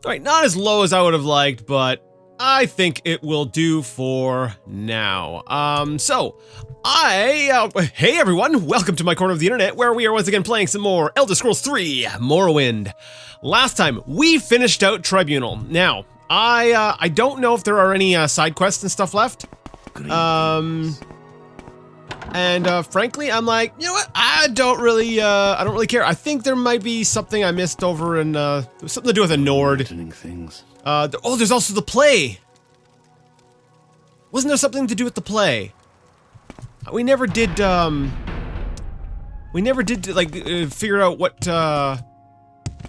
Alright, not as low as I would have liked, but I think it will do for now. Hey everyone, welcome to my corner of the internet, where we are once again playing some more Elder Scrolls 3 Morrowind. Last time, we finished out Tribunal. Now, I don't know if there are any side quests and stuff left. Frankly, I'm like, you know what? I don't really care. I think there might be something I missed over in, something to do with a Nord. Things. Oh, there's also the play. Wasn't there something to do with the play? We never did, figure out what,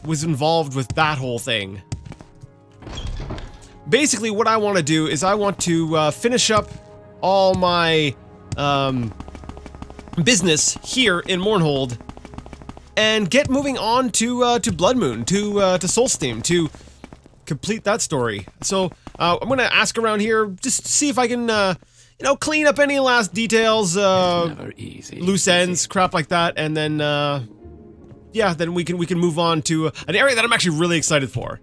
was involved with that whole thing. Basically, what I want to do is I want to, finish up all my, business here in Mournhold and get moving on to Bloodmoon, to Soulsteam, to complete that story. So, I'm gonna ask around here, just to see if I can, you know, clean up any last details, loose ends, crap like that, and then, yeah, then we can move on to an area that I'm actually really excited for.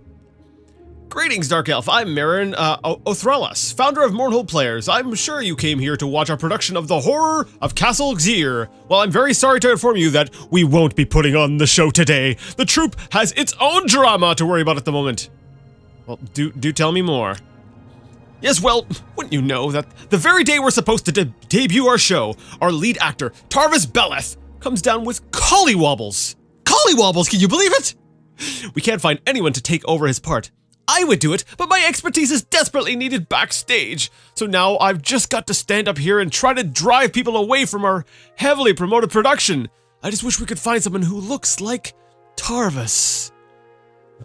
Greetings, Dark Elf. I'm Marin Othralas, founder of Mournhold Players. I'm sure you came here to watch our production of The Horror of Castle Xir. Well, I'm very sorry to inform you that we won't be putting on the show today. The troupe has its own drama to worry about at the moment. Well, do tell me more. Yes, well, wouldn't you know that the very day we're supposed to debut our show, our lead actor, Tarvis Beleth, comes down with collywobbles. Collywobbles, can you believe it? We can't find anyone to take over his part. I would do it, but my expertise is desperately needed backstage. So now I've just got to stand up here and try to drive people away from our heavily promoted production. I just wish we could find someone who looks like Tarvis.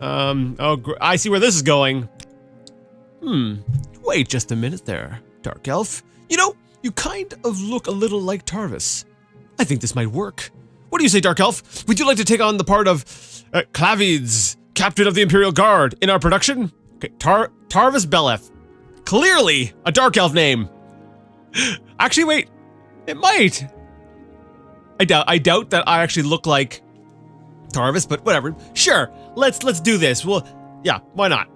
I see where this is going. Wait just a minute there, Dark Elf. You know, you kind of look a little like Tarvis. I think this might work. What do you say, Dark Elf? Would you like to take on the part of Clavids, Captain of the Imperial Guard, in our production? Okay, Tarvis Beleth. Clearly a Dark Elf name. Actually, wait. It might. I doubt that I actually look like Tarvis, but whatever. Sure, let's do this. Well, yeah, why not?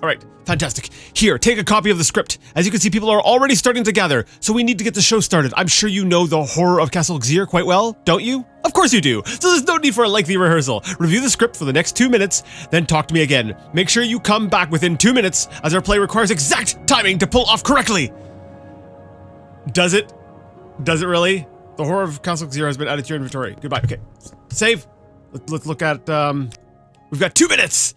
All right, fantastic. Here, take a copy of the script. As you can see, people are already starting to gather, so we need to get the show started. I'm sure you know The Horror of Castle Xir quite well, don't you? Of course you do. So there's no need for a lengthy rehearsal. Review the script for the next 2 minutes, then talk to me again. Make sure you come back within 2 minutes, as our play requires exact timing to pull off correctly. Does it? Does it really? The Horror of Castle Xir has been added to your inventory. Goodbye. Okay. Save. Let's look at, we've got 2 minutes.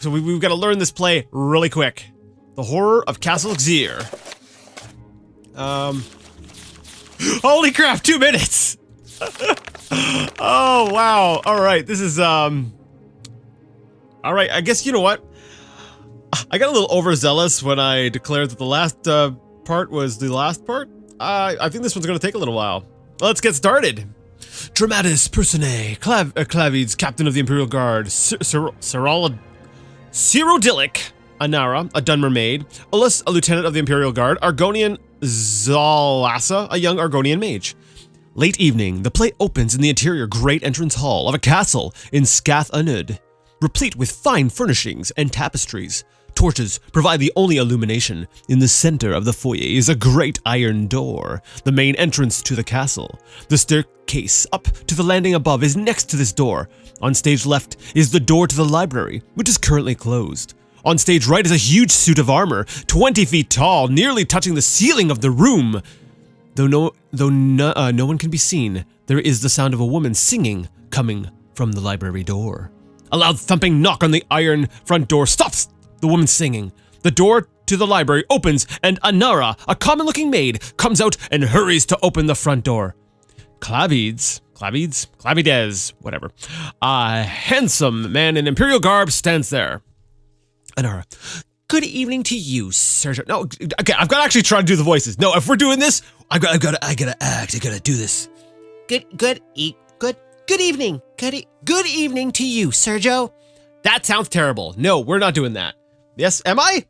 So we've got to learn this play really quick. The Horror of Castle Xir. Holy crap, 2 minutes! Oh, wow. Alright, this is, alright, I guess, you know what? I got a little overzealous when I declared that the last, part was the last part. I think this one's gonna take a little while. Let's get started. Dramatis Personae, Clavids, Captain of the Imperial Guard, Cyrodiilic, Anara, a Dunmer maid, Ullus, a lieutenant of the Imperial Guard, Argonian Zalassa, a young Argonian mage. Late evening, the play opens in the interior great entrance hall of a castle in Scath Anud, replete with fine furnishings and tapestries. Torches provide the only illumination. In the center of the foyer is a great iron door, the main entrance to the castle. The staircase up to the landing above is next to this door. On stage left is the door to the library, which is currently closed. On stage right is a huge suit of armor, 20 feet tall, nearly touching the ceiling of the room. Though no one can be seen, there is the sound of a woman singing coming from the library door. A loud thumping knock on the iron front door stops the woman singing. The door to the library opens, and Anara, a common-looking maid, comes out and hurries to open the front door. Clavides, whatever. A handsome man in imperial garb stands there. Anara, good evening to you, sir. No, okay, I've got to actually try to do the voices. No, if we're doing this, I gotta act. I gotta do this. Good evening to you, Sergio. That sounds terrible. No, we're not doing that. Yes, am I?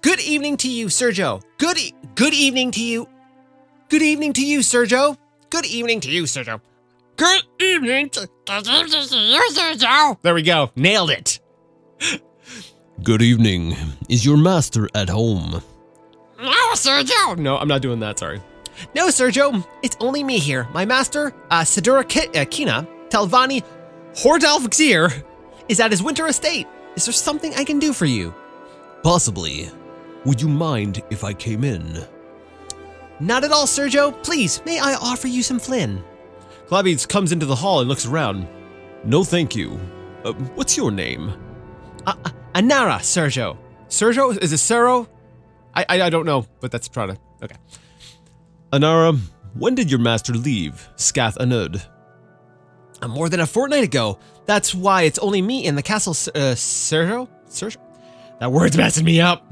Good evening to you, Sergio. Good evening to you. Good evening to you, Sergio. Good evening to you, Sergio. Good evening. There we go. Nailed it. Good evening. Is your master at home? No, Sergio. No, I'm not doing that, sorry. No, Sergio. It's only me here. My master, Sidura Kina, Talvani Hordalfxir, is at his winter estate. Is there something I can do for you? Possibly. Would you mind if I came in? Not at all, Sergio. Please, may I offer you some Flynn? Clavides comes into the hall and looks around. No, thank you. What's your name? Anara, Sergio. Sergio? Is it Sero? I don't know, but that's Prada. Okay. Anara, when did your master leave, Scath Anud? More than a fortnight ago. That's why it's only me in the castle, Sergio? Sergio? That word's messing me up.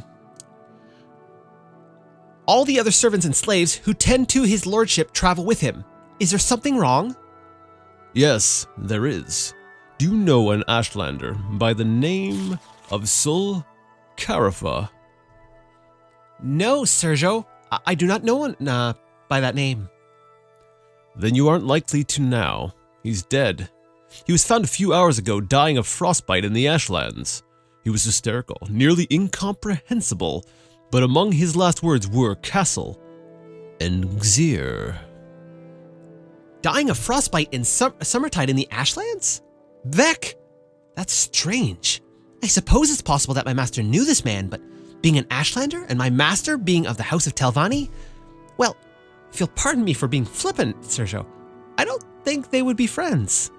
All the other servants and slaves who tend to his lordship travel with him. Is there something wrong? Yes, there is. Do you know an Ashlander by the name of Sul Carafa? No, Sergio. I do not know one by that name. Then you aren't likely to now. He's dead. He was found a few hours ago dying of frostbite in the Ashlands. He was hysterical, nearly incomprehensible, but among his last words were castle and Xir. Dying of frostbite in summertide in the Ashlands? Vec! That's strange. I suppose it's possible that my master knew this man, but being an Ashlander and my master being of the House of Telvanni, well, if you'll pardon me for being flippant, Sergio, I don't think they would be friends.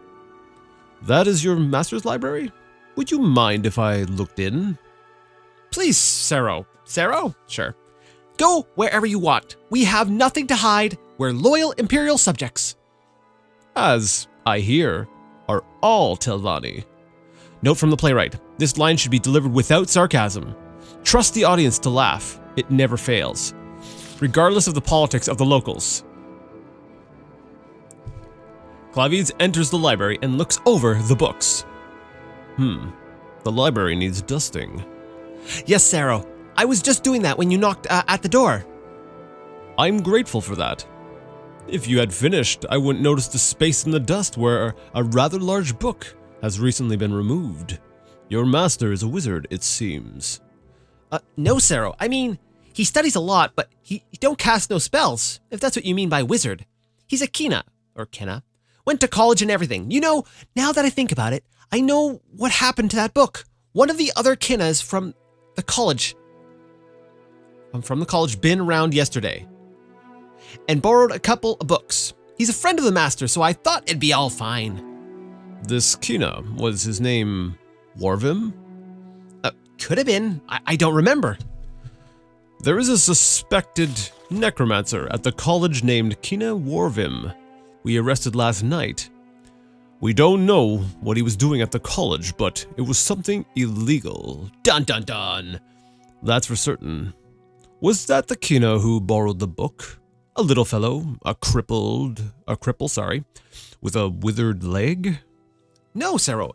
That is your master's library? Would you mind if I looked in? Please, Sero. Sero? Sure. Go wherever you want. We have nothing to hide. We're loyal Imperial subjects. As I hear, are all Telvanni. Note from the playwright, this line should be delivered without sarcasm. Trust the audience to laugh. It never fails, regardless of the politics of the locals. Clavides enters the library and looks over the books. The library needs dusting. Yes, Sero. I was just doing that when you knocked at the door. I'm grateful for that. If you had finished, I wouldn't notice the space in the dust where a rather large book has recently been removed. Your master is a wizard, it seems. No, Sero. I mean, he studies a lot, but he don't cast no spells, if that's what you mean by wizard. He's a Kina, or Kenna. Went to college and everything. You know, now that I think about it, I know what happened to that book. One of the other Kinnas from the college. Been around yesterday. And borrowed a couple of books. He's a friend of the master, so I thought it'd be all fine. This Kina, was his name Warvim? Could have been. I don't remember. There is a suspected necromancer at the college named Kina Warvim. We arrested last night. We don't know what he was doing at the college, but it was something illegal. Dun dun dun! That's for certain. Was that the Kina who borrowed the book? A little fellow, a cripple, with a withered leg? No, Sero.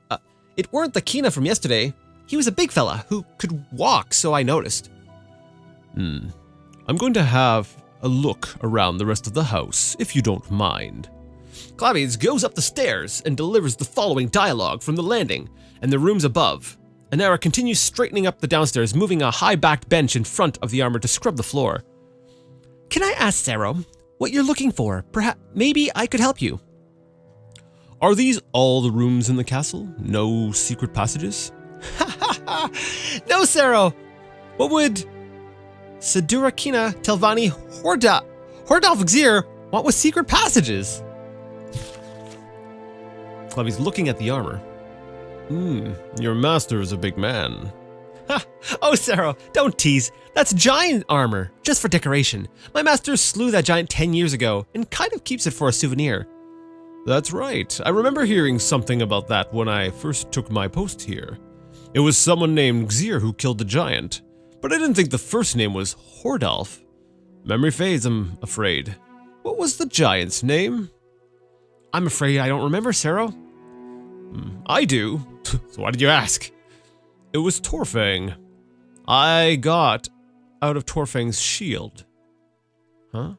It weren't the Kina from yesterday. He was a big fella who could walk, so I noticed. I'm going to have a look around the rest of the house, if you don't mind. Clavides goes up the stairs and delivers the following dialogue from the landing and the rooms above. Anara continues straightening up the downstairs, moving a high-backed bench in front of the armor to scrub the floor. Can I ask, Sero, what you're looking for? Perhaps, maybe I could help you. Are these all the rooms in the castle? No secret passages? No, Sero. What would Sidura Kina Telvanni Hordalfxir want with secret passages? Clavi's looking at the armor. Your master is a big man. Oh, Sero, don't tease. That's giant armor, just for decoration. My master slew that giant 10 years ago and kind of keeps it for a souvenir. That's right. I remember hearing something about that when I first took my post here. It was someone named Xir who killed the giant, but I didn't think the first name was Hordalf. Memory fades, I'm afraid. What was the giant's name? I'm afraid I don't remember, Sero. I do. So why did you ask? It was Torfang. I got out of Torfang's shield. Huh?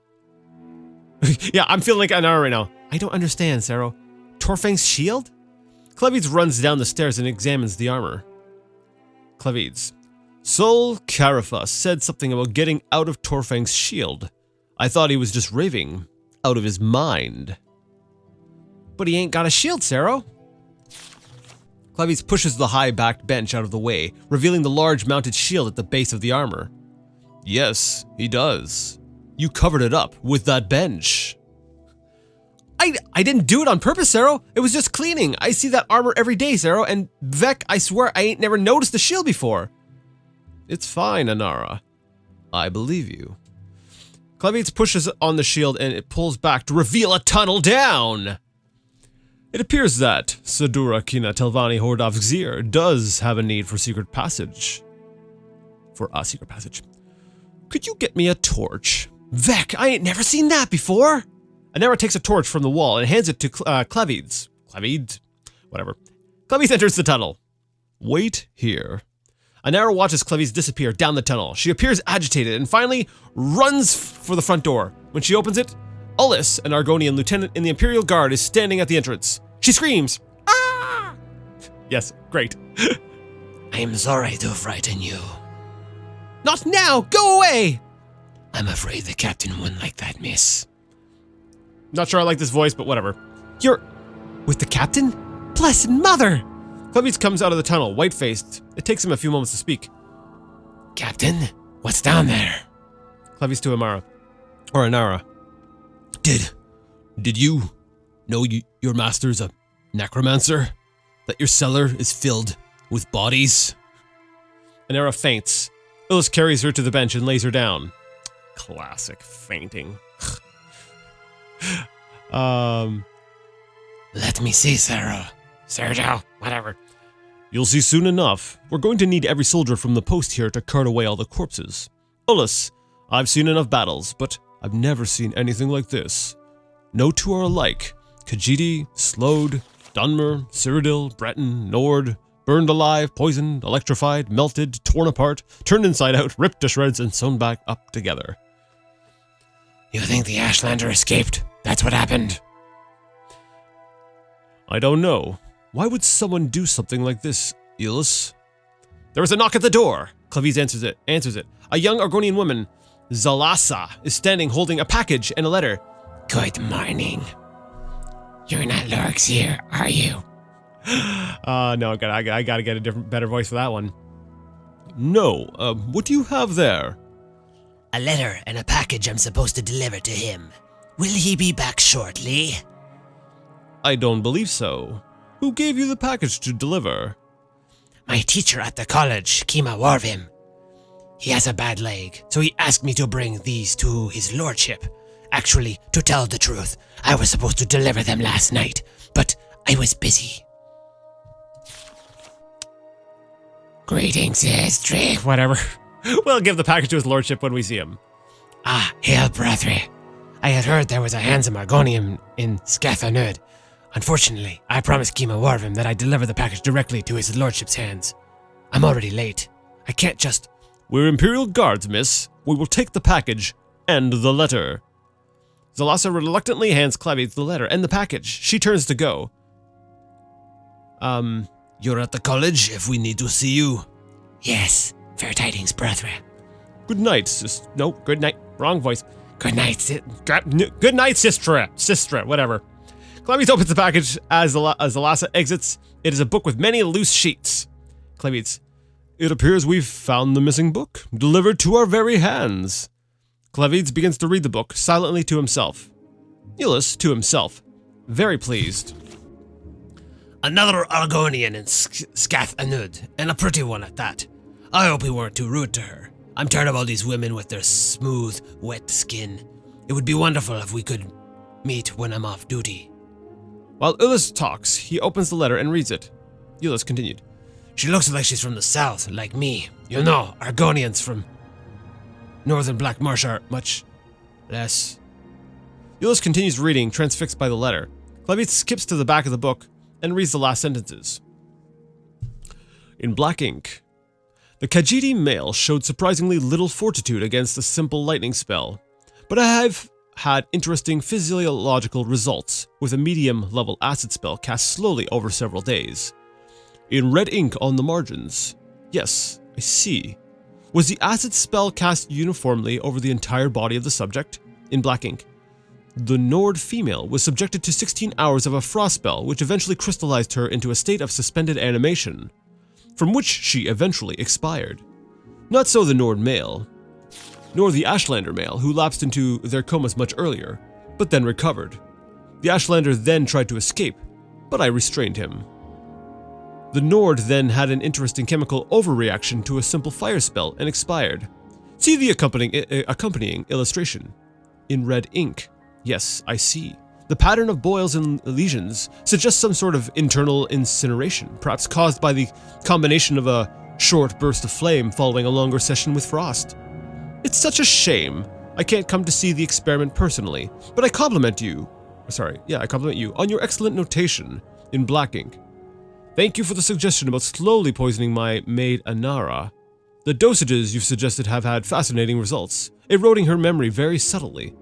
Yeah, I'm feeling like an hour right now. I don't understand, Sero. Torfang's shield? Clevides runs down the stairs and examines the armor. Clevides. Sol Carafas said something about getting out of Torfang's shield. I thought he was just raving out of his mind. But he ain't got a shield, Sero. Clevides pushes the high-backed bench out of the way, revealing the large mounted shield at the base of the armor. Yes, he does. You covered it up with that bench. I didn't do it on purpose, Sero. It was just cleaning. I see that armor every day, Sero, and Vec, I swear I ain't never noticed the shield before. It's fine, Anara. I believe you. Clevides pushes on the shield and it pulls back to reveal a tunnel down. It appears that Sadura Kina Telvani Hordav Xir does have a need for secret passage. For a secret passage. Could you get me a torch? Vec, I ain't never seen that before. Anara takes a torch from the wall and hands it to Clevides. Clevides? Whatever. Clevides enters the tunnel. Wait here. Anara watches Clevides disappear down the tunnel. She appears agitated and finally runs for the front door. When she opens it, Ulis, an Argonian lieutenant in the Imperial Guard, is standing at the entrance. She screams, "Ah!" Yes, great. I'm sorry to frighten you. Not now! Go away! I'm afraid the captain wouldn't like that, miss. Not sure I like this voice, but whatever. You're with the captain? Blessed mother! Clevides comes out of the tunnel, white-faced. It takes him a few moments to speak. Captain, what's down there? Clevides to Amara. Or Anara. Did you know your master's a necromancer? That your cellar is filled with bodies? Anara faints. Ulis carries her to the bench and lays her down. Classic fainting. Let me see, Sarah. Sergio, whatever. You'll see soon enough. We're going to need every soldier from the post here to cart away all the corpses. Ulis, I've seen enough battles, but I've never seen anything like this. No two are alike. Khajiit, Slode, Dunmer, Cyrodiil, Breton, Nord, burned alive, poisoned, electrified, melted, torn apart, turned inside out, ripped to shreds, and sewn back up together. You think the Ashlander escaped? That's what happened. I don't know. Why would someone do something like this, Ulis? There is a knock at the door. Clevides answers it. A young Argonian woman, Zalasa, is standing holding a package and a letter. Good morning. You're not Lorx here, are you? No, I gotta get a better voice for that one. No, what do you have there? A letter and a package I'm supposed to deliver to him. Will he be back shortly? I don't believe so. Who gave you the package to deliver? My teacher at the college, Kima Warvim. He has a bad leg, so he asked me to bring these to his lordship. Actually, to tell the truth, I was supposed to deliver them last night, but I was busy. Greetings, history. Whatever. We'll give the package to his lordship when we see him. Ah, hail, brethren. I had heard there was a handsome Argonian in Scathanud. Unfortunately, I promised Kima Warvim that I'd deliver the package directly to his lordship's hands. I'm already late. I can't just... We're Imperial Guards, miss. We will take the package and the letter. Zalasa reluctantly hands Clevides the letter and the package. She turns to go. You're at the college if we need to see you. Yes, fair tidings, brethren. Good night, sis. No, good night. Wrong voice. Good night, Good night, Sistra, whatever. Clevides opens the package as Zalasa exits. It is a book with many loose sheets. Clevides. It appears we've found the missing book, delivered to our very hands. Clevides begins to read the book, silently to himself. Ulis, to himself, very pleased. Another Argonian in Scath Anud, and a pretty one at that. I hope we weren't too rude to her. I'm tired of all these women with their smooth, wet skin. It would be wonderful if we could meet when I'm off duty. While Ulis talks, he opens the letter and reads it. Ulis continued. She looks like she's from the south, like me. You know, Argonians from northern Black Marsh are much less. Ulis continues reading, transfixed by the letter. Clevides skips to the back of the book and reads the last sentences. In black ink, the Khajiit male showed surprisingly little fortitude against a simple lightning spell, but I have had interesting physiological results, with a medium-level acid spell cast slowly over several days. In red ink on the margins. Yes, I see. Was the acid spell cast uniformly over the entire body of the subject? In black ink. The Nord female was subjected to 16 hours of a frost spell, which eventually crystallized her into a state of suspended animation, from which she eventually expired. Not so the Nord male, nor the Ashlander male, who lapsed into their comas much earlier, but then recovered. The Ashlander then tried to escape, but I restrained him. The Nord then had an interesting chemical overreaction to a simple fire spell and expired. See the accompanying illustration. In red ink. Yes, I see. The pattern of boils and lesions suggests some sort of internal incineration, perhaps caused by the combination of a short burst of flame following a longer session with frost. It's such a shame I can't come to see the experiment personally, but I compliment you on your excellent notation in black ink. Thank you for the suggestion about slowly poisoning my maid Anara. The dosages you've suggested have had fascinating results, eroding her memory very subtly.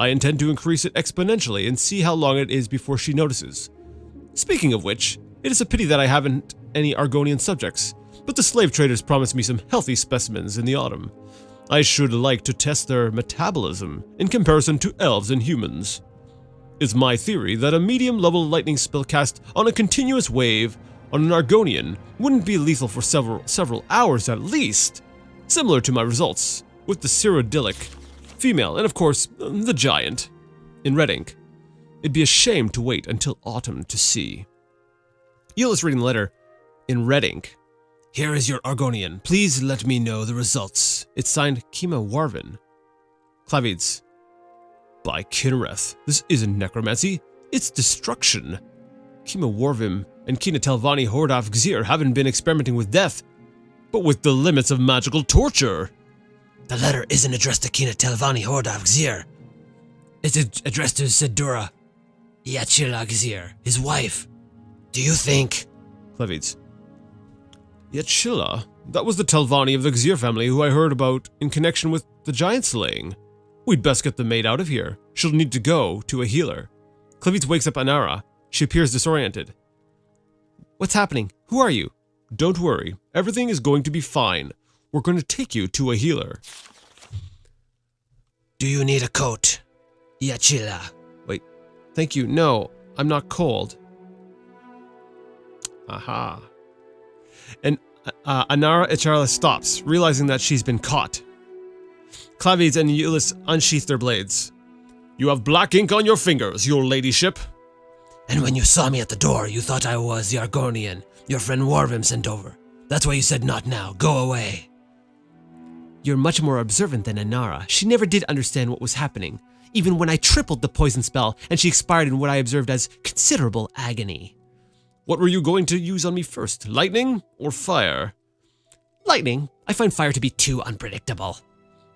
I intend to increase it exponentially and see how long it is before she notices. Speaking of which, it is a pity that I haven't any Argonian subjects, but the slave traders promised me some healthy specimens in the autumn. I should like to test their metabolism in comparison to elves and humans. It's my theory that a medium-level lightning spell cast on a continuous wave on an Argonian wouldn't be lethal for several hours at least, similar to my results with the Cyrodiilic female and of course the giant in red ink. It'd be a shame to wait until autumn to see. Eula's reading the letter in red ink. Here is your Argonian. Please let me know the results. It's signed Kima Warvin. Clavides. By Kinnereth, this isn't necromancy, it's destruction. Kima Warvim and Kina Telvanni Hordaf Gzir haven't been experimenting with death, but with the limits of magical torture. The letter isn't addressed to Kina Telvanni Hordaf Gzir. It's addressed to Sedura Yachila Gzir, his wife. Do you think... Clavides. Yachila? That was the Telvanni of the Gzir family who I heard about in connection with the giant slaying. We'd best get the maid out of here. She'll need to go to a healer. Clavides wakes up Anara. She appears disoriented. What's happening? Who are you? Don't worry. Everything is going to be fine. We're going to take you to a healer. Do you need a coat? Yachila. Wait. Thank you. No, I'm not cold. Aha. And Anara Icharla stops, realizing that she's been caught. Clavides and Eulus unsheath their blades. You have black ink on your fingers, your ladyship. And when you saw me at the door, you thought I was the Argonian your friend Warvim sent over. That's why you said not now. Go away. You're much more observant than Anara. She never did understand what was happening, even when I tripled the poison spell and she expired in what I observed as considerable agony. What were you going to use on me first, lightning or fire? Lightning. I find fire to be too unpredictable.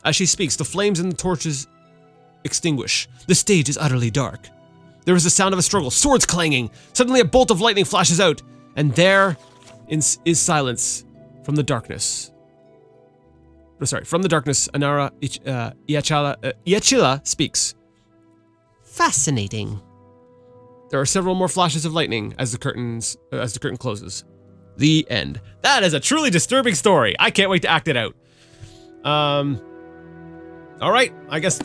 As she speaks, the flames in the torches extinguish. The stage is utterly dark. There is the sound of a struggle, swords clanging. Suddenly a bolt of lightning flashes out, and there is silence from the darkness. From the darkness, Anara Yachila speaks. Fascinating. There are several more flashes of lightning as the curtain closes. The end. That is a truly disturbing story. I can't wait to act it out. All right. I guess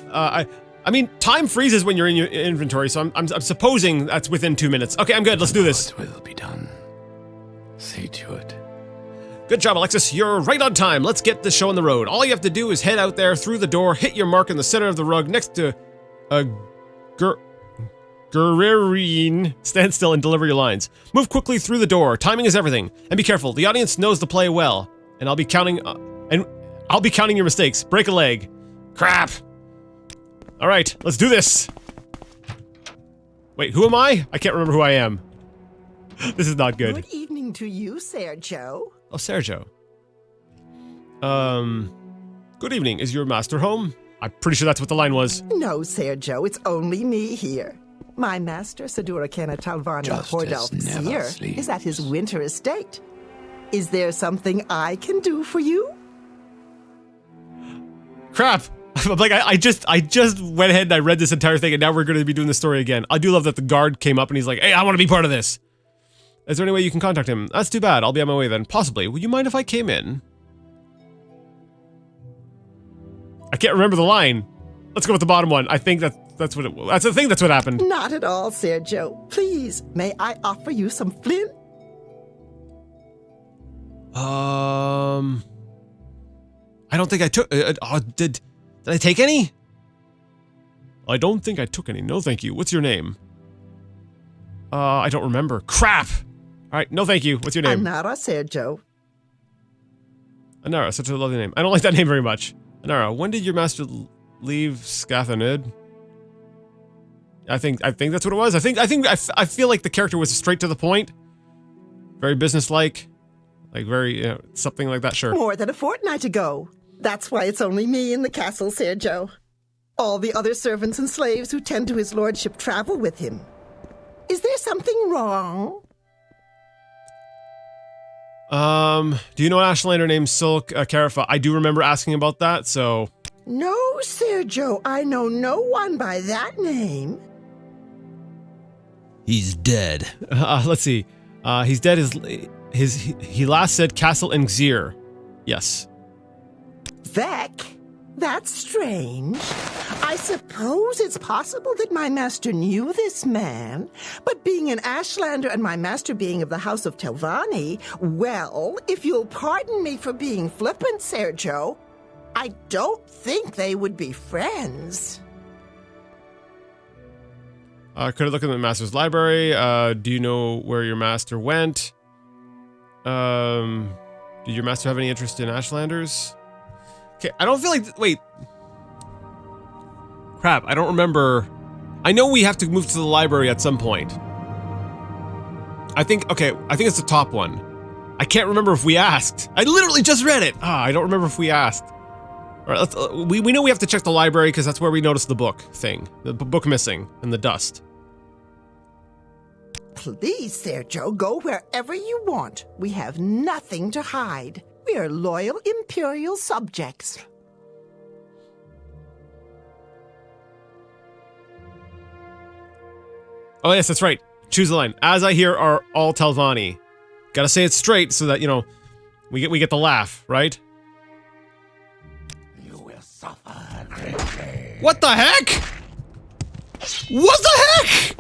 I mean, time freezes when you're in your inventory, so I'm supposing that's within 2 minutes. Okay, I'm good. Let's do this. It will be done. See to it. Good job, Alexis. You're right on time. Let's get this show on the road. All you have to do is head out there through the door, hit your mark in the center of the rug next to a Guerrerine. Stand still and deliver your lines. Move quickly through the door. Timing is everything. And be careful. The audience knows the play well, and I'll be counting your mistakes. Break a leg. Crap. All right, let's do this. Wait, who am I? I can't remember who I am. This is not good. Good evening to you, Sergio. Oh, Sergio. Good evening. Is your master home? I'm pretty sure that's what the line was. No, Sergio, it's only me here. My master, Sedura Kena Talvani Hordalf Seer, is at his winter estate. Is there something I can do for you? Crap. I'm like, I just went ahead and I read this entire thing, and now we're going to be doing the story again. I do love that the guard came up and he's like, hey, I want to be part of this. Is there any way you can contact him? That's too bad. I'll be on my way then. Possibly. Would you mind if I came in? I can't remember the line. Let's go with the bottom one. I think that's what it was. That's the thing. That's what happened. Not at all, Sergio. Please, may I offer you some flint? I don't think I took. Did I take any? I don't think I took any. No, thank you. What's your name? I don't remember. Crap. All right. No, thank you. What's your name? Anara, Sergio. Anara, such a lovely name. I don't like that name very much. Anara, when did your master leave Scathanid? I think that's what it was. I feel like the character was straight to the point. Very businesslike. Like very, something like that, sure. More than a fortnight ago. That's why it's only me in the castle, Sergio. All the other servants and slaves who tend to his lordship travel with him. Is there something wrong? Do you know an Ashlander named Silk Carafa? I do remember asking about that, so... No, Sergio, I know no one by that name. He's dead. Let's see. He's dead. He last said Castle Ingzir. Yes. Vec? That's strange. I suppose it's possible that my master knew this man, but being an Ashlander and my master being of the House of Telvanni, well, if you'll pardon me for being flippant, Sergio, I don't think they would be friends. Could I look in the master's library? Do you know where your master went? Did your master have any interest in Ashlanders? Okay, I don't feel like... Wait. Crap, I don't remember. I know we have to move to the library at some point. I think it's the top one. I can't remember if we asked. I literally just read it! I don't remember if we asked. Alright, we know we have to check the library because that's where we noticed the book thing. The book missing and the dust. Please, Sergio, go wherever you want. We have nothing to hide. We are loyal Imperial subjects. Oh yes, that's right. Choose the line. As I hear are all Telvanni. Gotta say it straight so that, we get the laugh, right? You will suffer greatly. What the heck? What the heck?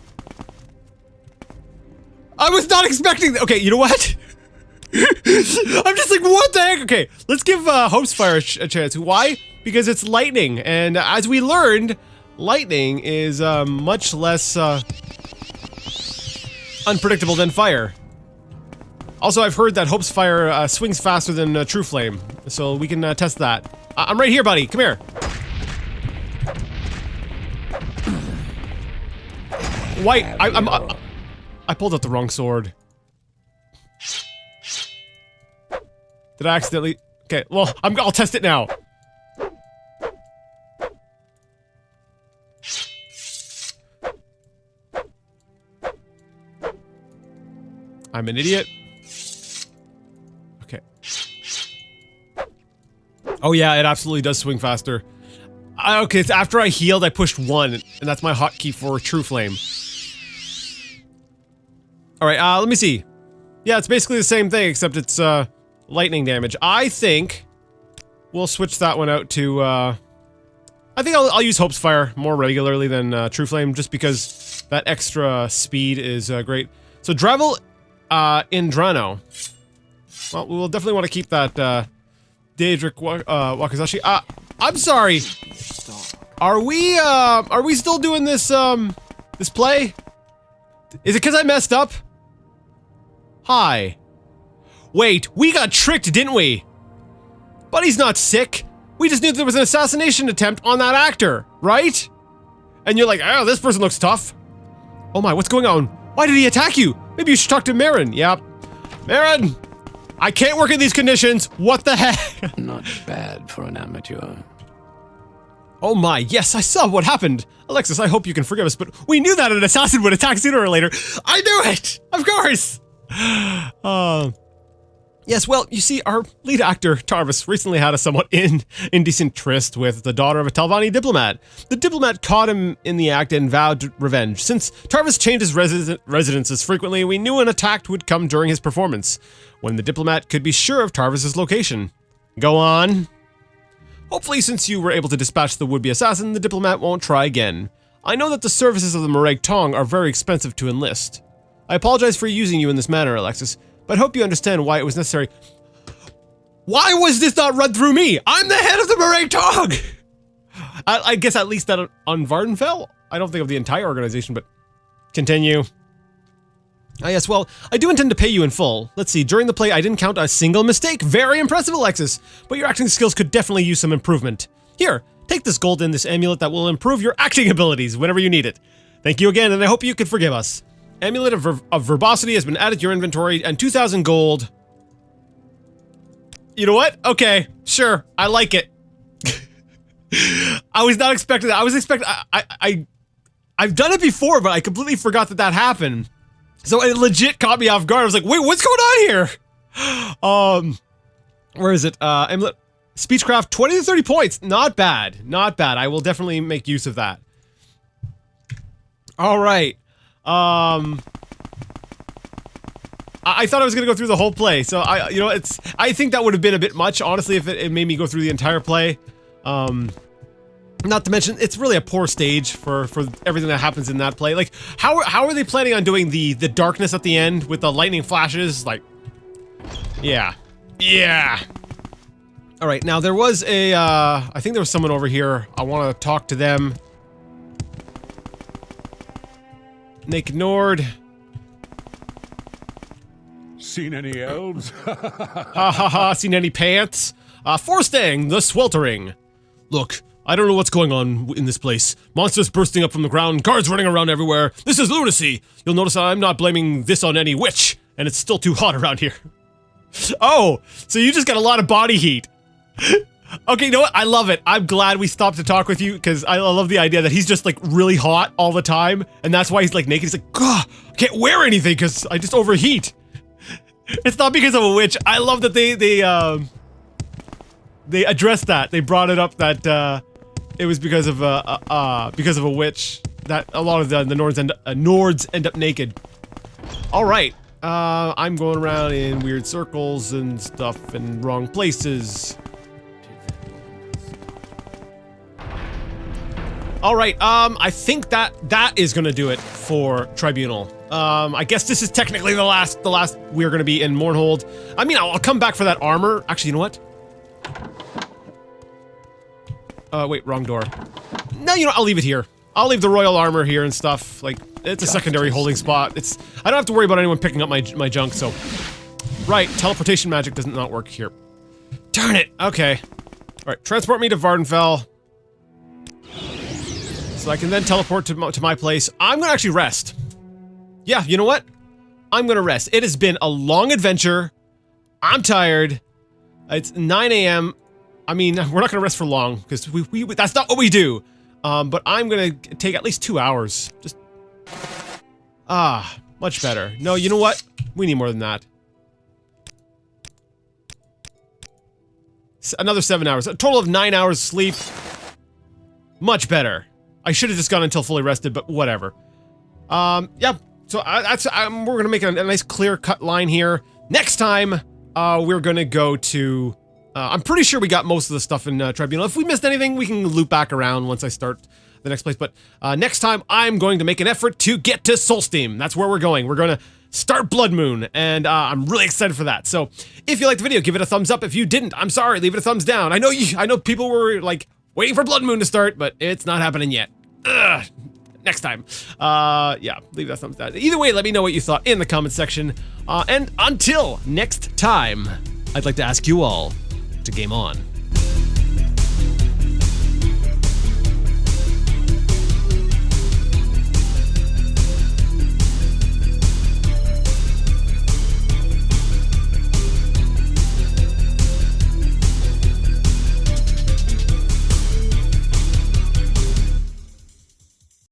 I was not expecting that. Okay, you know what? I'm just like, what the heck? Okay, let's give Hope's Fire a chance. Why? Because it's lightning, and as we learned, lightning is much less unpredictable than fire. Also, I've heard that Hope's Fire swings faster than True Flame, so we can test that. I'm right here, buddy. Come here. Why? I pulled out the wrong sword. Did I accidentally? Okay, well, I'll test it now. I'm an idiot. Okay. Oh yeah, it absolutely does swing faster. Okay, it's after I healed, I pushed 1, and that's my hotkey for True Flame. Alright, let me see. Yeah, it's basically the same thing, except it's, lightning damage. I think we'll switch that one out to, I think I'll use Hope's Fire more regularly than, True Flame, just because that extra speed is, great. So, Dravel, in Drano. Well, we'll definitely want to keep that, Daedric, Wakazashi. I'm sorry! Are we still doing this, this play? Is it because I messed up? Hi. Wait, we got tricked, didn't we? But he's not sick. We just knew there was an assassination attempt on that actor, right? And you're like, oh, this person looks tough. Oh my, what's going on? Why did he attack you? Maybe you should talk to Marin. Yep. Marin! I can't work in these conditions. What the heck? Not bad for an amateur. Oh my, yes, I saw what happened. Alexis, I hope you can forgive us, but we knew that an assassin would attack sooner or later. I knew it! Of course! Yes, well, you see, our lead actor, Tarvis, recently had a somewhat indecent tryst with the daughter of a Talvani diplomat. The diplomat caught him in the act and vowed revenge. Since Tarvis changed his residences frequently, we knew an attack would come during his performance, when the diplomat could be sure of Tarvis's location. Go on. Hopefully, since you were able to dispatch the would-be assassin, the diplomat won't try again. I know that the services of the Morag Tong are very expensive to enlist. I apologize for using you in this manner, Alexis, but I hope you understand why it was necessary. Why was this not run through me? I'm the head of the Morag Tong! I guess at least that on Vardenfell? I don't think of the entire organization, but continue. Ah, yes, well, I do intend to pay you in full. Let's see, during the play, I didn't count a single mistake. Very impressive, Alexis. But your acting skills could definitely use some improvement. Here, take this gold and this amulet that will improve your acting abilities whenever you need it. Thank you again, and I hope you can forgive us. Amulet of Verbosity has been added to your inventory, and 2,000 gold. You know what? Okay, sure, I like it. I was not expecting that. I was expecting, I've done it before, but I completely forgot that happened. So it legit caught me off guard. I was like, wait, what's going on here? Where is it? Amulet, Speechcraft, 20 to 30 points. Not bad, not bad. I will definitely make use of that. All right. I thought I was gonna go through the whole play, so I think that would have been a bit much, honestly, if it made me go through the entire play. Not to mention, it's really a poor stage for everything that happens in that play. Like, how are they planning on doing the darkness at the end with the lightning flashes? Like, yeah. All right, now there was a, I think there was someone over here. I want to talk to them. Naked Nord. Seen any elves? Ha ha ha, seen any pants? Forstang, the Sweltering. Look, I don't know what's going on in this place. Monsters bursting up from the ground, guards running around everywhere. This is lunacy. You'll notice I'm not blaming this on any witch, and it's still too hot around here. Oh, so you just got a lot of body heat. Okay, you know what? I love it. I'm glad we stopped to talk with you, because I love the idea that he's just, like, really hot all the time, and that's why he's, like, naked. He's like, God, I can't wear anything, because I just overheat. It's not because of a witch. I love that they addressed that. They brought it up that, it was because of a witch, that a lot of the Nords end up naked. Alright, I'm going around in weird circles and stuff and wrong places. Alright, I think that is gonna do it for Tribunal. I guess this is technically the last we're gonna be in Mournhold. I mean, I'll come back for that armor. Actually, you know what? Wait, wrong door. No, you know, I'll leave it here. I'll leave the royal armor here and stuff. Like, it's a secondary holding spot. I don't have to worry about anyone picking up my junk, so. Right, teleportation magic does not work here. Darn it, okay. Alright, transport me to Vardenfell. So I can then teleport to my place. I'm gonna actually rest. Yeah, you know what? I'm gonna rest. It has been a long adventure. I'm tired. It's 9 a.m. I mean, we're not gonna rest for long, because that's not what we do. But I'm gonna take at least 2 hours. Just... much better. No, you know what? We need more than that. Another 7 hours. A total of 9 hours sleep. Much better. I should have just gone until fully rested, but whatever. Yeah. So we're gonna make a nice clear-cut line here. Next time, we're gonna go to... I'm pretty sure we got most of the stuff in Tribunal. If we missed anything, we can loop back around once I start the next place. But next time, I'm going to make an effort to get to Solsteam. That's where we're going. We're going to start Blood Moon, and I'm really excited for that. So if you liked the video, give it a thumbs up. If you didn't, I'm sorry. Leave it a thumbs down. I know people were like waiting for Blood Moon to start, but it's not happening yet. Ugh. Next time. Yeah, leave that thumbs down. Either way, let me know what you thought in the comment section. And until next time, I'd like to ask you all to game on.